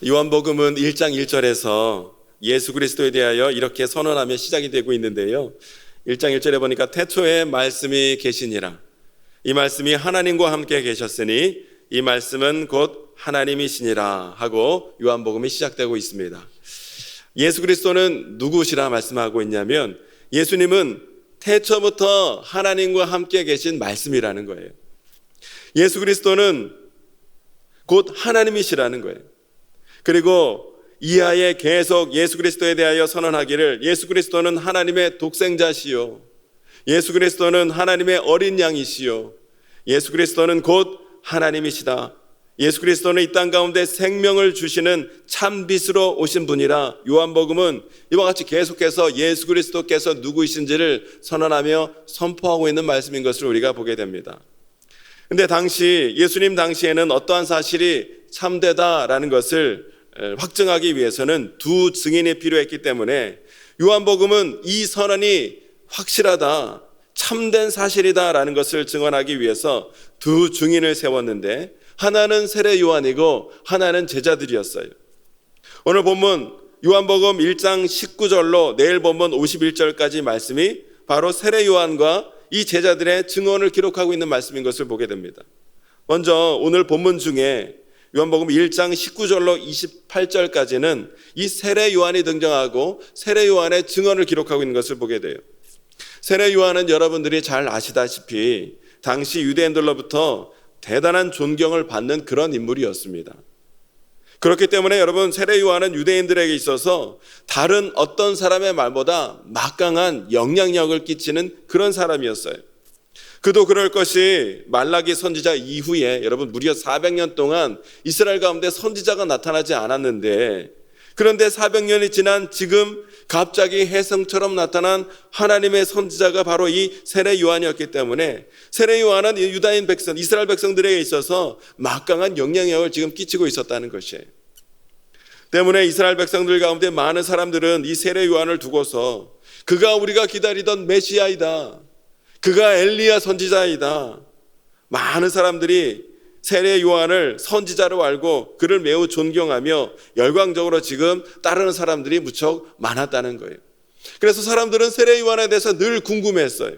요한복음은 1장 1절에서 예수 그리스도에 대하여 이렇게 선언하며 시작이 되고 있는데요. 1장 1절에 보니까 태초에 말씀이 계시니라. 이 말씀이 하나님과 함께 계셨으니 이 말씀은 곧 하나님이시니라 하고 요한복음이 시작되고 있습니다. 예수 그리스도는 누구시라 말씀하고 있냐면 예수님은 태초부터 하나님과 함께 계신 말씀이라는 거예요. 예수 그리스도는 곧 하나님이시라는 거예요. 그리고 이하에 계속 예수 그리스도에 대하여 선언하기를 예수 그리스도는 하나님의 독생자시요, 예수 그리스도는 하나님의 어린 양이시요, 예수 그리스도는 곧 하나님이시다, 예수 그리스도는 이 땅 가운데 생명을 주시는 참빛으로 오신 분이라 요한복음은 이와 같이 계속해서 예수 그리스도께서 누구이신지를 선언하며 선포하고 있는 말씀인 것을 우리가 보게 됩니다. 근데 당시 예수님 당시에는 어떠한 사실이 참되다라는 것을 확증하기 위해서는 두 증인이 필요했기 때문에 요한복음은 이 선언이 확실하다, 참된 사실이다라는 것을 증언하기 위해서 두 증인을 세웠는데 하나는 세례 요한이고 하나는 제자들이었어요. 오늘 본문 요한복음 1장 19절로 내일 본문 51절까지 말씀이 바로 세례 요한과 이 제자들의 증언을 기록하고 있는 말씀인 것을 보게 됩니다. 먼저 오늘 본문 중에 요한복음 1장 19절로 28절까지는 이 세례 요한이 등장하고 세례 요한의 증언을 기록하고 있는 것을 보게 돼요. 세례 요한은 여러분들이 잘 아시다시피 당시 유대인들로부터 대단한 존경을 받는 그런 인물이었습니다. 그렇기 때문에 여러분, 세례 요한은 유대인들에게 있어서 다른 어떤 사람의 말보다 막강한 영향력을 끼치는 그런 사람이었어요. 그도 그럴 것이 말라기 선지자 이후에 여러분 무려 400년 동안 이스라엘 가운데 선지자가 나타나지 않았는데, 그런데 400년이 지난 지금 갑자기 혜성처럼 나타난 하나님의 선지자가 바로 이 세례 요한이었기 때문에 세례 요한은 유다인 백성, 이스라엘 백성들에게 있어서 막강한 영향력을 지금 끼치고 있었다는 것이에요. 때문에 이스라엘 백성들 가운데 많은 사람들은 이 세례 요한을 두고서 그가 우리가 기다리던 메시아이다, 그가 엘리야 선지자이다, 많은 사람들이 세례 요한을 선지자로 알고 그를 매우 존경하며 열광적으로 지금 따르는 사람들이 무척 많았다는 거예요. 그래서 사람들은 세례 요한에 대해서 늘 궁금했어요.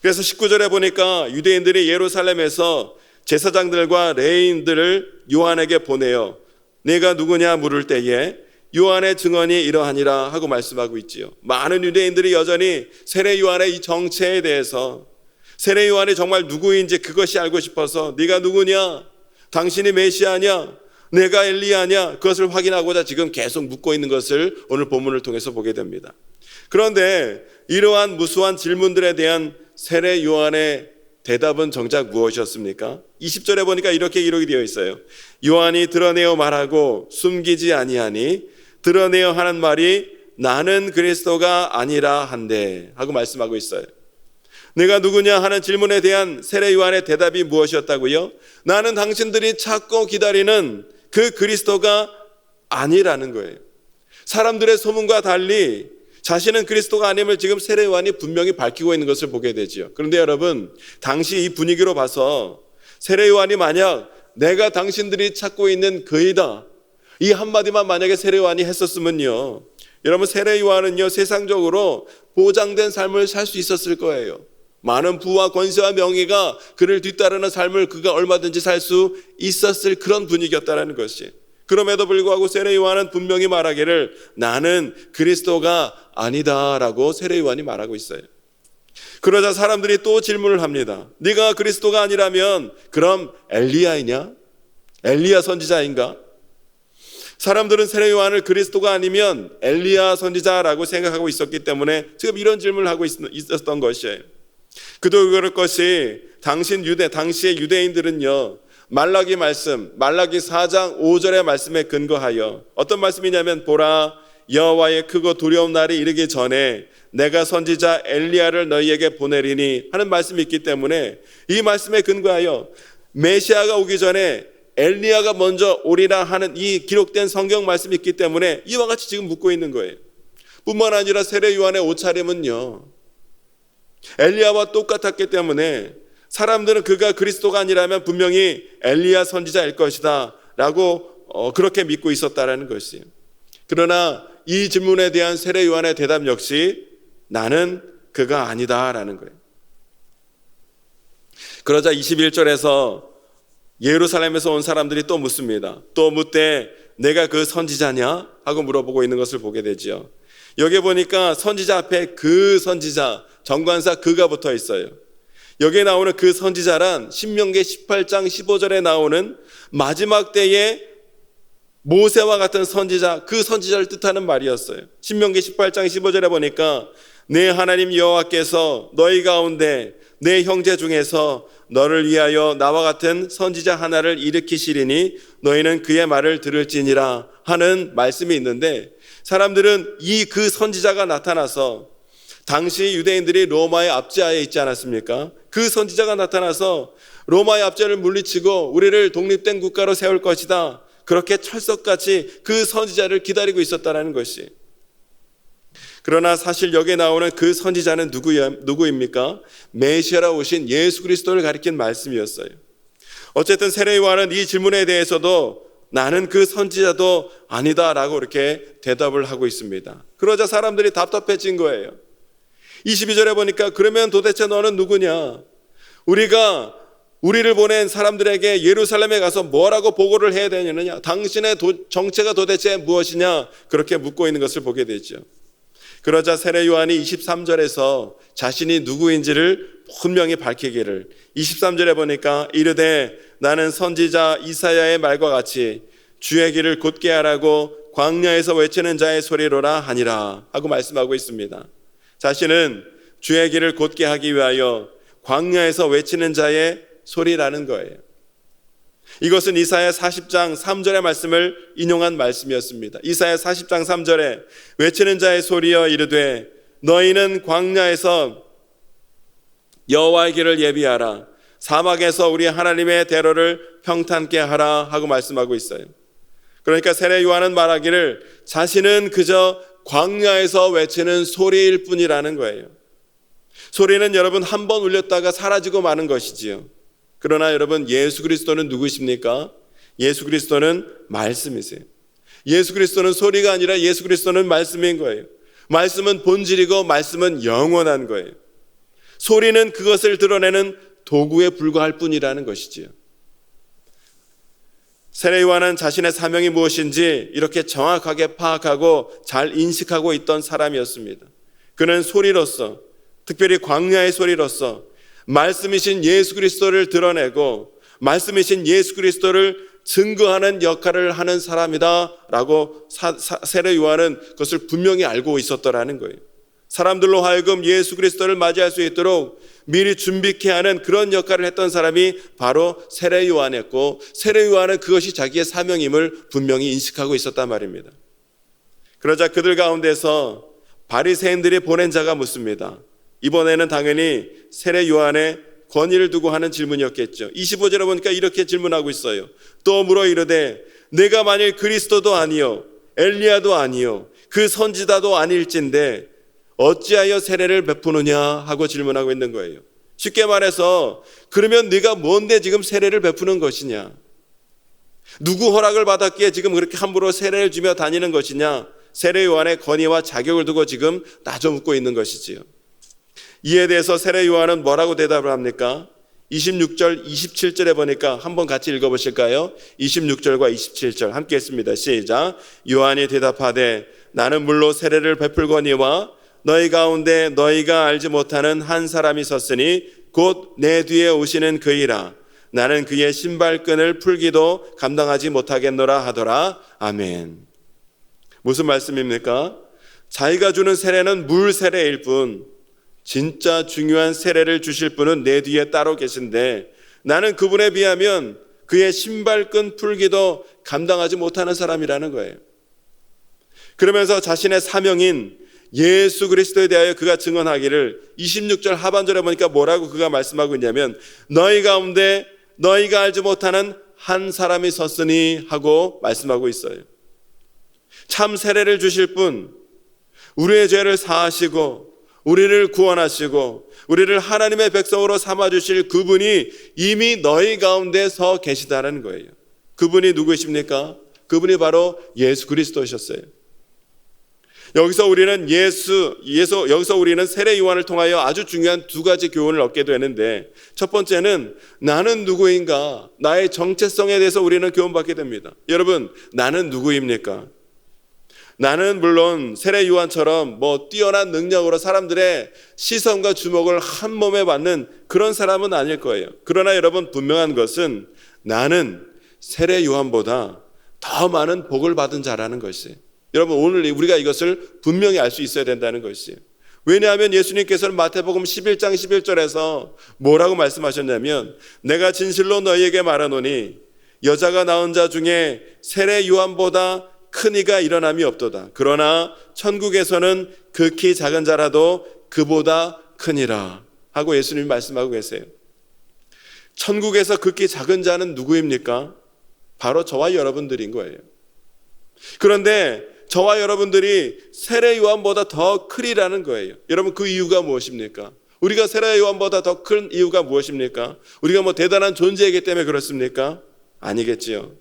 그래서 19절에 보니까 유대인들이 예루살렘에서 제사장들과 레위인들을 요한에게 보내어 네가 누구냐 물을 때에 요한의 증언이 이러하니라 하고 말씀하고 있지요. 많은 유대인들이 여전히 세례 요한의 이 정체에 대해서, 세례 요한이 정말 누구인지 그것이 알고 싶어서 네가 누구냐, 당신이 메시아냐, 내가 엘리야냐, 그것을 확인하고자 지금 계속 묻고 있는 것을 오늘 본문을 통해서 보게 됩니다. 그런데 이러한 무수한 질문들에 대한 세례 요한의 대답은 정작 무엇이었습니까? 20절에 보니까 이렇게 기록이 되어 있어요. 요한이 드러내어 말하고 숨기지 아니하니 드러내어 하는 말이 나는 그리스도가 아니라 한데 하고 말씀하고 있어요. 내가 누구냐 하는 질문에 대한 세례 요한의 대답이 무엇이었다고요? 나는 당신들이 찾고 기다리는 그 그리스도가 아니라는 거예요. 사람들의 소문과 달리 자신은 그리스도가 아님을 지금 세례 요한이 분명히 밝히고 있는 것을 보게 되지요. 그런데 여러분, 당시 이 분위기로 봐서 세례 요한이 만약 내가 당신들이 찾고 있는 그이다, 이 한마디만 만약에 세례 요한이 했었으면요, 여러분, 세례 요한은요 세상적으로 보장된 삶을 살 수 있었을 거예요. 많은 부와 권세와 명예가 그를 뒤따르는 삶을 그가 얼마든지 살 수 있었을 그런 분위기였다는 것이. 그럼에도 불구하고 세례 요한은 분명히 말하기를 나는 그리스도가 아니다라고 세례 요한이 말하고 있어요. 그러자 사람들이 또 질문을 합니다. 네가 그리스도가 아니라면 그럼 엘리야이냐? 엘리야 선지자인가? 사람들은 세례 요한을 그리스도가 아니면 엘리야 선지자라고 생각하고 있었기 때문에 지금 이런 질문을 하고 있었던 것이에요. 그도 그럴 것이 당시의 유대인들은요, 말라기 말씀, 말라기 4장 5절의 말씀에 근거하여 어떤 말씀이냐면 보라, 여호와의 크고 두려운 날이 이르기 전에 내가 선지자 엘리야를 너희에게 보내리니 하는 말씀이 있기 때문에 이 말씀에 근거하여 메시아가 오기 전에 엘리야가 먼저 오리라 하는 이 기록된 성경 말씀이 있기 때문에 이와 같이 지금 묻고 있는 거예요. 뿐만 아니라 세례 요한의 옷차림은요, 엘리야와 똑같았기 때문에 사람들은 그가 그리스도가 아니라면 분명히 엘리야 선지자일 것이다 라고 그렇게 믿고 있었다라는 것이에요. 그러나 이 질문에 대한 세례 요한의 대답 역시 나는 그가 아니다라는 거예요. 그러자 21절에서 예루살렘에서 온 사람들이 또 묻습니다. 또 묻되 내가 그 선지자냐? 하고 물어보고 있는 것을 보게 되지요. 여기 보니까 선지자 앞에 그 선지자, 정관사 그가 붙어 있어요. 여기에 나오는 그 선지자란 신명기 18장 15절에 나오는 마지막 때의 모세와 같은 선지자, 그 선지자를 뜻하는 말이었어요. 신명기 18장 15절에 보니까 내 하나님 여호와께서 너희 가운데 내 형제 중에서 너를 위하여 나와 같은 선지자 하나를 일으키시리니 너희는 그의 말을 들을지니라 하는 말씀이 있는데, 사람들은 이 그 선지자가 나타나서 당시 유대인들이 로마의 압제하에 있지 않았습니까? 그 선지자가 나타나서 로마의 압제를 물리치고 우리를 독립된 국가로 세울 것이다, 그렇게 철석같이 그 선지자를 기다리고 있었다는 것이. 그러나 사실 여기에 나오는 그 선지자는 누구입니까? 메시아라 오신 예수 그리스도를 가리킨 말씀이었어요. 어쨌든 세례 요한은 이 질문에 대해서도 나는 그 선지자도 아니다라고 이렇게 대답을 하고 있습니다. 그러자 사람들이 답답해진 거예요. 22절에 보니까 그러면 도대체 너는 누구냐? 우리를 보낸 사람들에게 예루살렘에 가서 뭐라고 보고를 해야 되느냐? 당신의 정체가 도대체 무엇이냐? 그렇게 묻고 있는 것을 보게 되죠. 그러자 세례 요한이 23절에서 자신이 누구인지를 분명히 밝히기를, 23절에 보니까 이르되 나는 선지자 이사야의 말과 같이 주의 길을 곧게 하라고 광야에서 외치는 자의 소리로라 하니라 하고 말씀하고 있습니다. 자신은 주의 길을 곧게 하기 위하여 광야에서 외치는 자의 소리라는 거예요. 이것은 이사야 40장 3절의 말씀을 인용한 말씀이었습니다. 이사야 40장 3절에 외치는 자의 소리여 이르되 너희는 광야에서 여호와의 길을 예비하라, 사막에서 우리 하나님의 대로를 평탄케 하라 하고 말씀하고 있어요. 그러니까 세례 요한은 말하기를 자신은 그저 광야에서 외치는 소리일 뿐이라는 거예요. 소리는 여러분 한 번 울렸다가 사라지고 마는 것이지요. 그러나 여러분, 예수 그리스도는 누구십니까? 예수 그리스도는 말씀이세요. 예수 그리스도는 소리가 아니라 예수 그리스도는 말씀인 거예요. 말씀은 본질이고 말씀은 영원한 거예요. 소리는 그것을 드러내는 도구에 불과할 뿐이라는 것이지요. 세례 요한은 자신의 사명이 무엇인지 이렇게 정확하게 파악하고 잘 인식하고 있던 사람이었습니다. 그는 소리로서, 특별히 광야의 소리로서 말씀이신 예수 그리스도를 드러내고 말씀이신 예수 그리스도를 증거하는 역할을 하는 사람이다라고 세례 요한은 그것을 분명히 알고 있었더라는 거예요. 사람들로 하여금 예수 그리스도를 맞이할 수 있도록 미리 준비케 하는 그런 역할을 했던 사람이 바로 세례 요한이었고, 세례 요한은 그것이 자기의 사명임을 분명히 인식하고 있었단 말입니다. 그러자 그들 가운데서 바리새인들이 보낸 자가 묻습니다. 이번에는 당연히 세례 요한의 권위를 두고 하는 질문이었겠죠. 25절에 보니까 이렇게 질문하고 있어요. 또 물어 이르되 내가 만일 그리스도도 아니요 엘리야도 아니요 그 선지자도 아닐진데 어찌하여 세례를 베푸느냐 하고 질문하고 있는 거예요. 쉽게 말해서 그러면 네가 뭔데 지금 세례를 베푸는 것이냐? 누구 허락을 받았기에 지금 그렇게 함부로 세례를 주며 다니는 것이냐? 세례 요한의 권위와 자격을 두고 지금 따져 묻고 있는 것이지요. 이에 대해서 세례 요한은 뭐라고 대답을 합니까? 26절 27절에 보니까 한번 같이 읽어보실까요? 26절과 27절 함께 했습니다. 시작. 요한이 대답하되 나는 물로 세례를 베풀거니와 너희 가운데 너희가 알지 못하는 한 사람이 섰으니 곧 내 뒤에 오시는 그이라. 나는 그의 신발끈을 풀기도 감당하지 못하겠노라 하더라. 아멘. 무슨 말씀입니까? 자기가 주는 세례는 물 세례일 뿐, 진짜 중요한 세례를 주실 분은 내 뒤에 따로 계신데 나는 그분에 비하면 그의 신발끈 풀기도 감당하지 못하는 사람이라는 거예요. 그러면서 자신의 사명인 예수 그리스도에 대하여 그가 증언하기를 26절 하반절에 보니까 뭐라고 그가 말씀하고 있냐면 너희 가운데 너희가 알지 못하는 한 사람이 섰으니 하고 말씀하고 있어요. 참 세례를 주실 분, 우리의 죄를 사하시고 우리를 구원하시고 우리를 하나님의 백성으로 삼아주실 그분이 이미 너희 가운데 서 계시다는 거예요. 그분이 누구십니까? 그분이 바로 예수 그리스도셨어요. 여기서 우리는 세례 요한을 통하여 아주 중요한 두 가지 교훈을 얻게 되는데, 첫 번째는 나는 누구인가, 나의 정체성에 대해서 우리는 교훈받게 됩니다. 여러분, 나는 누구입니까? 나는 물론 세례 요한처럼 뛰어난 능력으로 사람들의 시선과 주목을 한 몸에 받는 그런 사람은 아닐 거예요. 그러나 여러분, 분명한 것은 나는 세례 요한보다 더 많은 복을 받은 자라는 것이에요. 여러분, 오늘 우리가 이것을 분명히 알 수 있어야 된다는 것이에요. 왜냐하면 예수님께서는 마태복음 11장 11절에서 뭐라고 말씀하셨냐면, 내가 진실로 너희에게 말하노니 여자가 낳은 자 중에 세례 요한보다 큰 이가 일어남이 없도다. 그러나 천국에서는 극히 작은 자라도 그보다 크니라 하고 예수님이 말씀하고 계세요. 천국에서 극히 작은 자는 누구입니까? 바로 저와 여러분들인 거예요. 그런데 저와 여러분들이 세례 요한보다 더 크리라는 거예요. 여러분, 그 이유가 무엇입니까? 우리가 세례 요한보다 더 큰 이유가 무엇입니까? 우리가 대단한 존재이기 때문에 그렇습니까? 아니겠지요.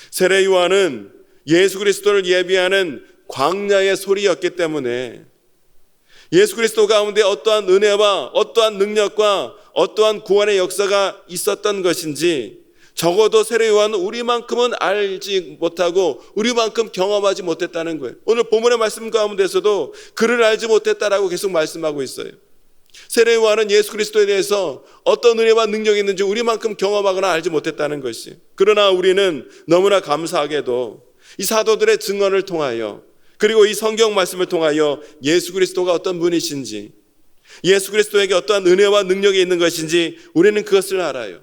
세례 요한은 예수 그리스도를 예비하는 광야의 소리였기 때문에 예수 그리스도 가운데 어떠한 은혜와 어떠한 능력과 어떠한 구원의 역사가 있었던 것인지, 적어도 세례 요한은 우리만큼은 알지 못하고 우리만큼 경험하지 못했다는 거예요. 오늘 본문의 말씀 가운데서도 그를 알지 못했다라고 계속 말씀하고 있어요. 세례 요한은 예수 그리스도에 대해서 어떤 은혜와 능력이 있는지 우리만큼 경험하거나 알지 못했다는 것이. 그러나 우리는 너무나 감사하게도 이 사도들의 증언을 통하여, 그리고 이 성경 말씀을 통하여 예수 그리스도가 어떤 분이신지, 예수 그리스도에게 어떠한 은혜와 능력이 있는 것인지 우리는 그것을 알아요.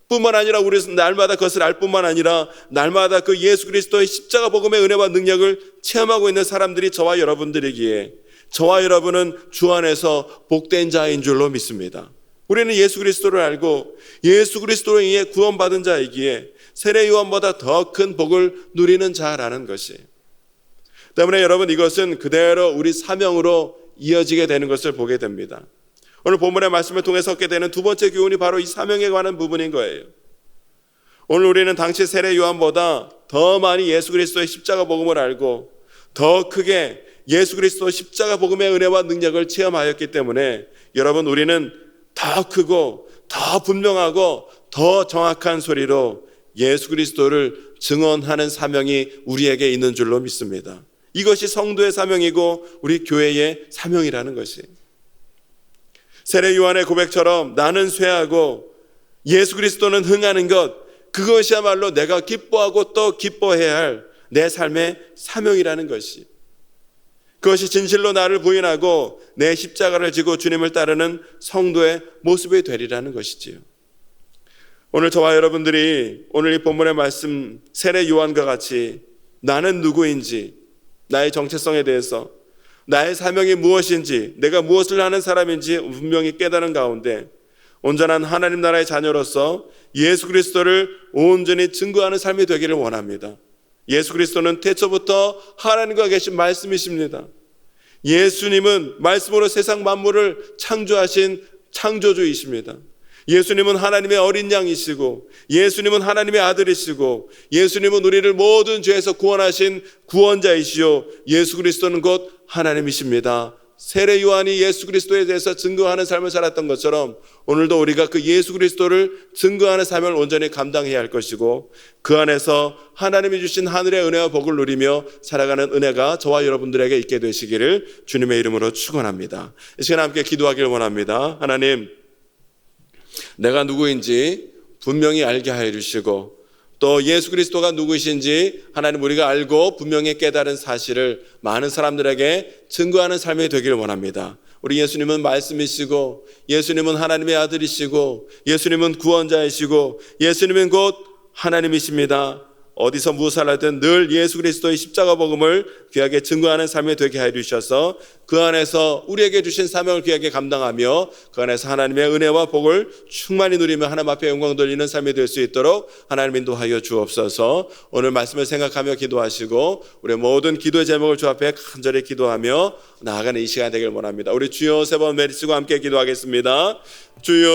뿐만 아니라 우리는 날마다 그것을 알 뿐만 아니라 날마다 그 예수 그리스도의 십자가 복음의 은혜와 능력을 체험하고 있는 사람들이 저와 여러분들이기에, 저와 여러분은 주 안에서 복된 자인 줄로 믿습니다. 우리는 예수 그리스도를 알고 예수 그리스도로 인해 구원받은 자이기에 세례 요한보다 더 큰 복을 누리는 자라는 것이. 때문에 여러분, 이것은 그대로 우리 사명으로 이어지게 되는 것을 보게 됩니다. 오늘 본문의 말씀을 통해서 얻게 되는 두 번째 교훈이 바로 이 사명에 관한 부분인 거예요. 오늘 우리는 당시 세례 요한보다 더 많이 예수 그리스도의 십자가 복음을 알고 더 크게 예수 그리스도 십자가 복음의 은혜와 능력을 체험하였기 때문에, 여러분, 우리는 더 크고 더 분명하고 더 정확한 소리로 예수 그리스도를 증언하는 사명이 우리에게 있는 줄로 믿습니다. 이것이 성도의 사명이고 우리 교회의 사명이라는 것이. 세례 요한의 고백처럼 나는 쇠하고 예수 그리스도는 흥하는 것, 그것이야말로 내가 기뻐하고 또 기뻐해야 할 내 삶의 사명이라는 것이. 그것이 진실로 나를 부인하고 내 십자가를 지고 주님을 따르는 성도의 모습이 되리라는 것이지요. 오늘 저와 여러분들이 오늘 이 본문의 말씀 세례 요한과 같이 나는 누구인지, 나의 정체성에 대해서, 나의 사명이 무엇인지, 내가 무엇을 하는 사람인지 분명히 깨달은 가운데 온전한 하나님 나라의 자녀로서 예수 그리스도를 온전히 증거하는 삶이 되기를 원합니다. 예수 그리스도는 태초부터 하나님과 계신 말씀이십니다. 예수님은 말씀으로 세상 만물을 창조하신 창조주이십니다. 예수님은 하나님의 어린 양이시고, 예수님은 하나님의 아들이시고, 예수님은 우리를 모든 죄에서 구원하신 구원자이시요, 예수 그리스도는 곧 하나님이십니다. 세례 요한이 예수 그리스도에 대해서 증거하는 삶을 살았던 것처럼 오늘도 우리가 그 예수 그리스도를 증거하는 삶을 온전히 감당해야 할 것이고, 그 안에서 하나님이 주신 하늘의 은혜와 복을 누리며 살아가는 은혜가 저와 여러분들에게 있게 되시기를 주님의 이름으로 축원합니다. 이 시간 함께 기도하기를 원합니다. 하나님, 내가 누구인지 분명히 알게 하여 주시고, 또 예수 그리스도가 누구이신지 하나님 우리가 알고 분명히 깨달은 사실을 많은 사람들에게 증거하는 삶이 되기를 원합니다. 우리 예수님은 말씀이시고, 예수님은 하나님의 아들이시고, 예수님은 구원자이시고, 예수님은 곧 하나님이십니다. 어디서 무엇을 하든 늘 예수 그리스도의 십자가 복음을 귀하게 증거하는 삶이 되게 해 주셔서 그 안에서 우리에게 주신 사명을 귀하게 감당하며 그 안에서 하나님의 은혜와 복을 충만히 누리며 하나님 앞에 영광 돌리는 삶이 될 수 있도록 하나님 인도하여 주옵소서. 오늘 말씀을 생각하며 기도하시고 우리의 모든 기도의 제목을 주 앞에 간절히 기도하며 나아가는 이 시간 되길 원합니다. 우리 주여 세 번 외치고 함께 기도하겠습니다. 주여